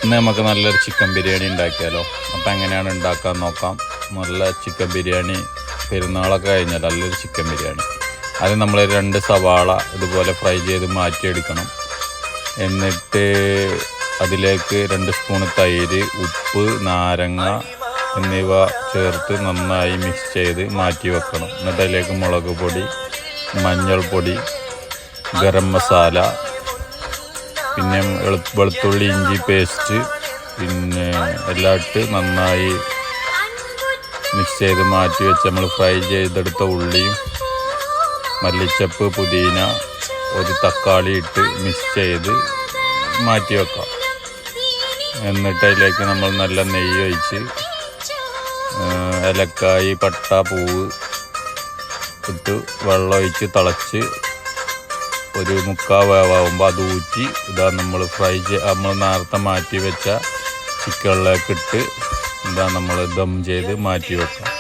ഇന്ന് നമുക്ക് നല്ലൊരു ചിക്കൻ ബിരിയാണി ഉണ്ടാക്കിയാലോ. അപ്പം എങ്ങനെയാണ് ഉണ്ടാക്കാൻ നോക്കാം. നല്ല ചിക്കൻ ബിരിയാണി പെരുന്നാളൊക്കെ കഴിഞ്ഞാൽ നല്ലൊരു ചിക്കൻ ബിരിയാണി. അത് നമ്മൾ 2 സവാള ഇതുപോലെ ഫ്രൈ ചെയ്ത് മാറ്റിയെടുക്കണം. എന്നിട്ട് അതിലേക്ക് 2 സ്പൂൺ തൈര്, ഉപ്പ്, നാരങ്ങ എന്നിവ ചേർത്ത് നന്നായി മിക്സ് ചെയ്ത് മാറ്റി വെക്കണം. എന്നിട്ട് അതിലേക്ക് മുളക് പൊടി, മഞ്ഞൾപ്പൊടി, ഗരം മസാല, പിന്നെ വെളുത്തുള്ളി ഇഞ്ചി പേസ്റ്റ്, പിന്നെ എല്ലാം ഇട്ട് നന്നായി മിക്സ് ചെയ്ത് മാറ്റി വെച്ച് നമ്മൾ ഫ്രൈ ചെയ്തെടുത്ത ഉള്ളിയും മല്ലിച്ചപ്പ്, പുതിന, ഒരു തക്കാളി ഇട്ട് മിക്സ് ചെയ്ത് മാറ്റി വെക്കാം. എന്നിട്ട് അതിലേക്ക് നമ്മൾ നല്ല നെയ്യ് ഒഴിച്ച് ഏലക്കായ്, പട്ട, പൂവ് ഇട്ട് വെള്ളം ഒഴിച്ച് തിളച്ച് ഒരു 3/4 വേവാകുമ്പോൾ അത് ഊറ്റി നമ്മൾ നമ്മൾ നേരത്തെ മാറ്റി വെച്ച ചിക്കനിലേക്ക് ഇട്ട് നമ്മൾ ദം ചെയ്ത് മാറ്റി വെക്കാം.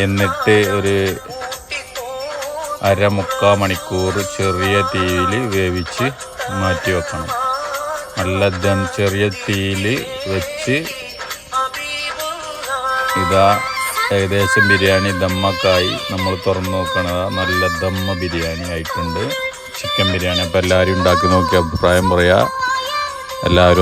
എന്നിട്ട് ഒരു 1/4 മണിക്കൂർ ചെറിയ തീയിൽ വേവിച്ച് മാറ്റി വെക്കണം. നല്ല ചെറിയ തീയിൽ വെച്ച് ഏകദേശം ബിരിയാണി ദമ്മക്കായി നമ്മൾ തുറന്ന് നോക്കണത് നല്ല ദമ്മ ബിരിയാണി ആയിട്ടുണ്ട് ചിക്കൻ ബിരിയാണി. അപ്പോൾ എല്ലാവരും ഉണ്ടാക്കി നോക്കി അഭിപ്രായം പറയുക. എല്ലാവരും